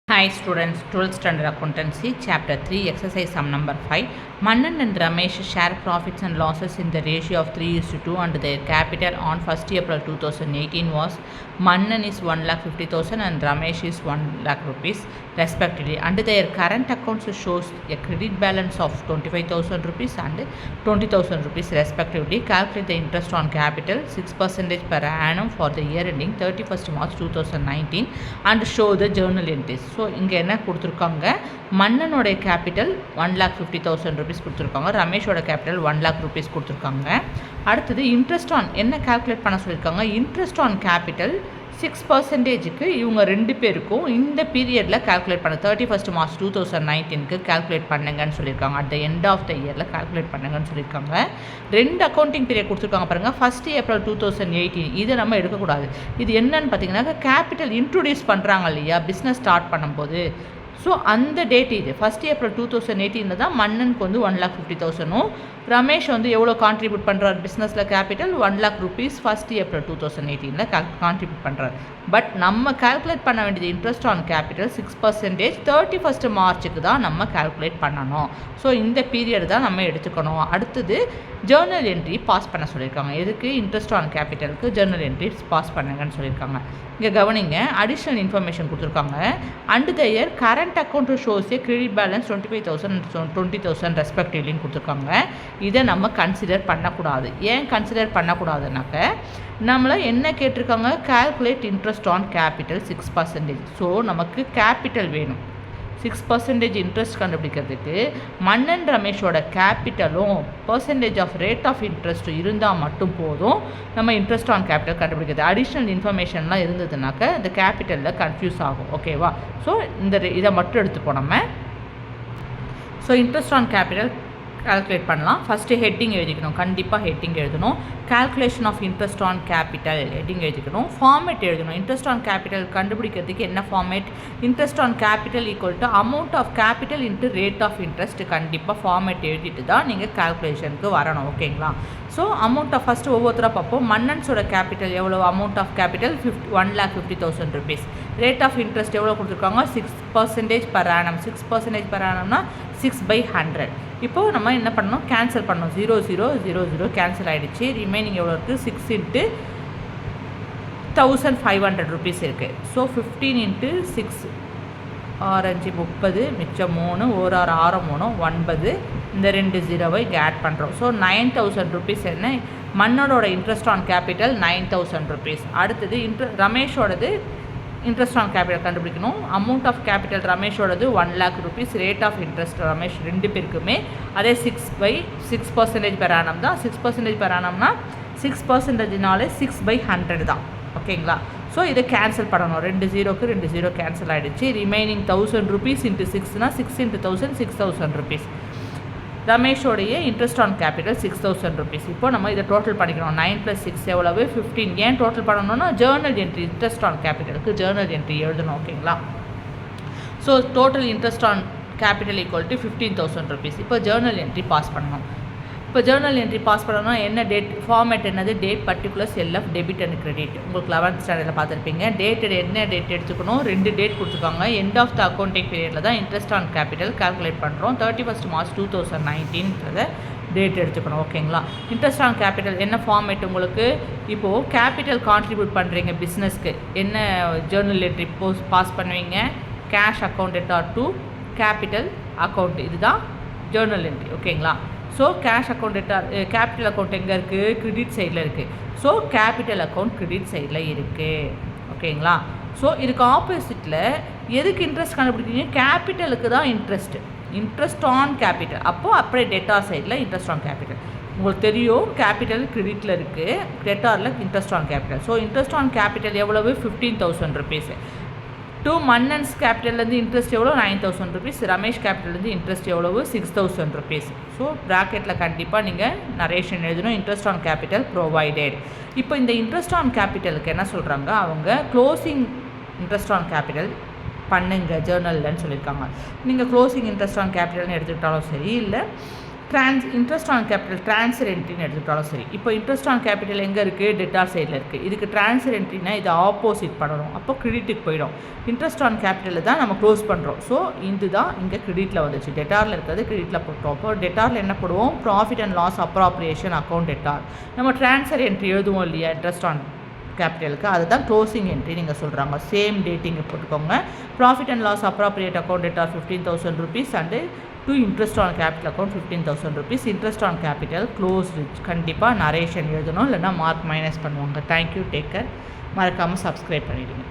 Hi students, 12th standard accountancy, chapter 3, exercise sum number 5. Mannan and Ramesh share profits and losses in the ratio of 3:2 and their capital on 1st April 2018 was Mannan is 1,50,000 and Ramesh is 1 lakh rupees respectively. And their current accounts shows a credit balance of 25,000 rupees and 20,000 rupees respectively. Calculate the interest on capital 6% per annum for the year ending 31st March 2019 and show the journal entries. So இங்கே என்ன கொடுத்துருக்காங்க, மன்னனோடைய capital 1,50,000 rupees கொடுத்துருக்காங்க, ரமேஷோட capital 1 lakh rupees கொடுத்துருக்காங்க. அடுத்தது interest on என்ன calculate பண்ண சொல்லியிருக்காங்க, interest on capital 6%க்கு இவங்க ரெண்டு பேருக்கும் இந்த பீரியடில் கால்குலேட் பண்ண 31st March 2019க்கு கால்குலேட் பண்ணுங்கன்னு சொல்லியிருக்காங்க. At the end of the இயரில் கால்குலேட் பண்ணுங்கன்னு சொல்லியிருக்காங்க. ரெண்டு அக்கௌண்டிங் பீரியட் கொடுத்துருக்காங்க பாருங்கள். 1st April 2018 இதை நம்ம எடுக்கக்கூடாது. இது என்னன்னு பார்த்தீங்கன்னா கேபிட்டல் இன்ட்ரடியூஸ் பண்ணுறாங்க இல்லையா பிஸ்னஸ் ஸ்டார்ட் பண்ணும்போது, ஸோ அந்த டேட் இது 1st April 2018 தான் மன்னனுக்கு வந்து 1,50,000 ரமேஷ் வந்து எவ்வளோ கான்ட்ரிபியூட் பண்ணுறார் பிஸ்னஸில் capital 1 lakh rupees 1st April 2018 contribute பண்ணுறார். பட் நம்ம கால்குலேட் பண்ண வேண்டியது இன்ட்ரெஸ்ட் ஆன் கேபிட்டல் 6% 31st மார்ச்சுக்கு தான் நம்ம கால்குலேட் பண்ணணும். ஸோ இந்த பீரியட் தான் நம்ம எடுத்துக்கணும். அடுத்தது ஜேர்னல் என்ட்ரி பாஸ் பண்ண சொல்லியிருக்காங்க. எதுக்கு, இன்ட்ரெஸ்ட் ஆன் கேபிட்டலுக்கு ஜேர்னல் என்ட்ரி பாஸ் பண்ணுங்கன்னு சொல்லியிருக்காங்க. இங்கே கவனிங்க, அடிஷ்னல் இன்ஃபர்மேஷன் கொடுத்துருக்காங்க. And the year current account shows a credit balance 25,000 and 20,000 ரெஸ்பெக்டிவ்லின்னு கொடுத்துருக்காங்க. இதை நம்ம கன்சிடர் பண்ணக்கூடாது. ஏன் கன்சிடர் பண்ணக்கூடாதுனாக்க நம்மளை என்ன கேட்டிருக்காங்க, calculate interest on capital 6%. So நமக்கு கேபிட்டல் வேணும். 6% இன்ட்ரெஸ்ட் கண்டுபிடிக்கிறதுக்கு மன்னன் ரமேஷோட கேபிட்டலும் percentage of rate of interest இருந்தால் மட்டும் போதும் நம்ம இன்ட்ரெஸ்ட் ஆன் கேபிட்டல் கண்டுபிடிக்கிறது. அடிஷ்னல் இன்ஃபர்மேஷன்லாம் இருந்ததுனாக்க இந்த கேபிட்டலில் கன்ஃபியூஸ் ஆகும். ஓகேவா? ஸோ இதை மட்டும் எடுத்துப்போம் நம்ம. So interest on capital calculate பண்ணலாம். ஃபஸ்ட்டு ஹெட்டிங் எழுதிக்கணும், கண்டிப்பாக ஹெட்டிங் எழுதணும். Calculation of interest on capital heading எழுதிக்கணும். ஃபார்மேட் எழுதணும். இன்ட்ரெஸ்ட் ஆன் கேபிட்டல் கண்டுபிடிக்கிறதுக்கு என்ன format, interest on capital equal to amount of capital into rate of interest. கண்டிப்பாக format எழுதிட்டு தான் நீங்கள் கால்குலேஷனுக்கு வரணும். ஓகேங்களா? ஸோ அமௌண்ட் ஆஃப் ஃபஸ்ட்டு ஒவ்வொருத்தராக பார்ப்போம். மன்னன்ஸோட கேபிட்டல் எவ்வளோ, amount of capital 1,50,000 rupees. Rate of interest எவ்வளோ கொடுத்துருக்காங்க, 6% per annum. 6% per annumனா 6/100. இப்போது நம்ம என்ன பண்ணணும், கேன்சல் பண்ணணும். 0 0 0 0 கேன்சல் ஆகிடுச்சு. ரிமைனிங் எவ்வளோ இருக்குது, 6 into 1,500 rupees இருக்குது. ஸோ 15 into 6 6 5 30, மிச்சம் 3, 1 6 6 3 9, இந்த 2 0வை ஆட் பண்ணுறோம். ஸோ 9,000 rupees என்ன மன்னனோட இன்ட்ரெஸ்ட் ஆன் கேபிட்டல் 9,000 rupees. அடுத்தது ரமேஷோடது இன்ட்ரெஸ்ட் ஆன் கேபிட்டல் கண்டுபிடிக்கணும். அமௌண்ட் ஆஃப் கேபிட்டல் ரமேஷோடது 1 lakh rupees. Rate of interest Ramesh ரெண்டு பேருக்குமே அதே 6% per annum தான். 6% per annumனா 6%னாலே 6/100 தான். ஓகேங்களா? ஸோ இதை கேன்சல் பண்ணணும். 2 0க்கு 2 0 கேன்சல் ஆகிடுச்சு. ரிமைனிங் 1,000 rupees into 6னா 6 into 1,000 6,000 rupees. ரமேஷோடைய இன்ட்ரெஸ்ட் ஆன் கேபிட்டல் 6,000 rupees. இப்போ நம்ம இதை டோட்டல் பண்ணிக்கணும். 9 + 6 எவ்வளவு, 15. ஏன் டோட்டல் பண்ணணும்னா ஜேர்னல் என்ட்ரி இன்ட்ரெஸ்ட் ஆன் கேபிட்டலுக்கு ஜேர்னல் என்ட்ரி எழுதணும். ஓகேங்களா? So total interest on capital equal to 15,000 rupees. இப்போ ஜேர்னல் என்ட்ரி பாஸ் பண்ணணும். இப்போ ஜேர்னல் என்ட்ரி பாஸ் பண்ணணும்னா என்ன டேட், ஃபார்மேட் என்னது, date particulars LF debit and credit. உங்களுக்கு 11th ஸ்டாண்டர்டில் பார்த்துருப்பீங்க. டேட்டட் என்ன டேட் எடுத்துக்கணும், 2 டேட் கொடுத்துருக்காங்க. எண்ட் ஆஃப் த அக்கௌண்டிங் பீரியடில் தான் இன்ட்ரெஸ்ட் ஆன் கேபிட்டல் கால்குலேட் பண்ணுறோம். 31st March 2019 டேட் எடுத்துக்கணும். ஓகேங்களா? இன்ட்ரெஸ்ட் ஆன் கேபிட்டல் என்ன ஃபார்மேட் உங்களுக்கு, இப்போது கேபிட்டல் கான்ட்ரிபியூட் பண்ணுறீங்க பிஸ்னஸ்க்கு, என்ன ஜேர்னல் என்ட்ரி பாஸ் பண்ணுவீங்க, cash account to capital account. இதுதான் ஜேர்னல் என்ட்ரி. ஓகேங்களா? So cash account capital account எங்கே இருக்குது, கிரெடிட் சைடில் இருக்குது. ஸோ கேபிட்டல் அக்கௌண்ட் கிரெடிட் சைடில் இருக்குது. ஓகேங்களா? ஸோ இதுக்கு ஆப்போசிட்டில் எதுக்கு இன்ட்ரெஸ்ட் கண்டுபிடிக்கிறீங்க, கேபிட்டலுக்கு தான் இன்ட்ரெஸ்ட் ஆன் கேபிட்டல். அப்போது அப்படியே டெட்டார் சைடில் இன்ட்ரெஸ்ட் ஆன் கேபிட்டல். உங்களுக்கு தெரியும் கேபிட்டல் கிரெடிட்டில் இருக்குது, டெட்டாரில் interest on capital. So interest on capital எவ்வளவு, 15,000 rupees. டூ மன்னன்ஸ் கேபிட்டல்லேருந்து இன்ட்ரெஸ்ட் எவ்வளோ, 9,000 rupees. ரமேஷ் கேபிட்டல்லேருந்து இன்ட்ரெஸ்ட் எவ்வளவு, 6,000 rupees. ஸோ ப்ராக்கெட்டில் கண்டிப்பாக நீங்கள் நரேஷன் எழுதணும். Interest on capital provided. இப்போ இந்த இன்ட்ரெஸ்ட் ஆன் கேபிட்டலுக்கு என்ன சொல்கிறாங்க, அவங்க க்ளோசிங் இன்ட்ரெஸ்ட் ஆன் கேபிட்டல் பண்ணுங்க ஜேர்னல்லன்னு சொல்லியிருக்காங்க. நீங்கள் க்ளோசிங் இன்ட்ரெஸ்ட் ஆன் கேபிட்டல்னு எடுத்துக்கிட்டாலும் சரி, இல்லை இன்ட்ரெஸ்ட் ஆன் கேபிட்டல் ட்ரான்ஸ்ஃபர் என்ட்ரின்னு எடுத்துக்கிட்டாலும் சரி. இப்போ இன்ட்ரெஸ்ட் ஆன் கேபிட்டல் எங்கே இருக்குது? டெட்டார் சைடில் இருக்குது. இதுக்கு ட்ரான்ஸ்ஃபர் என்ட்ரினா இது ஆப்போசிட் பண்ணணும். அப்போ கிரெடிட்டுக்கு போயிடும். இன்ட்ரெஸ்ட் ஆன் கேபிட்டலில் தான் நம்ம க்ளோஸ் பண்ணுறோம். ஸோ இது தான் இங்கே கிரெடிட்டில் வந்துச்சு. டெட்டாரில் இருக்கிறது கிரெடிட்டில் போட்டோம். அப்போ டெட்டாரில் என்ன போடுவோம்? Profit and loss appropriation account debtor. நம்ம ட்ரான்ஸ்ஃபர் என்ட்ரி எழுதுவோம் இல்லையா இன்ட்ரெஸ்ட் ஆன் கேபிட்டலுக்கு, அதுதான் க்ளோசிங் என்ட்ரி நீங்கள் சொல்கிறாங்க. சேம் டேட்டிங்க போட்டுக்கோங்க. Profit and loss appropriate account debtor 15,000 rupees and to interest on capital account 15,000 rupees. Interest on capital closed. கண்டிப்பாக narration எழுதணும், இல்லைனா மார்க் மைனஸ் பண்ணுவாங்க. Thank you, take care. மறக்காமல் சப்ஸ்கிரைப் பண்ணிவிடுங்க.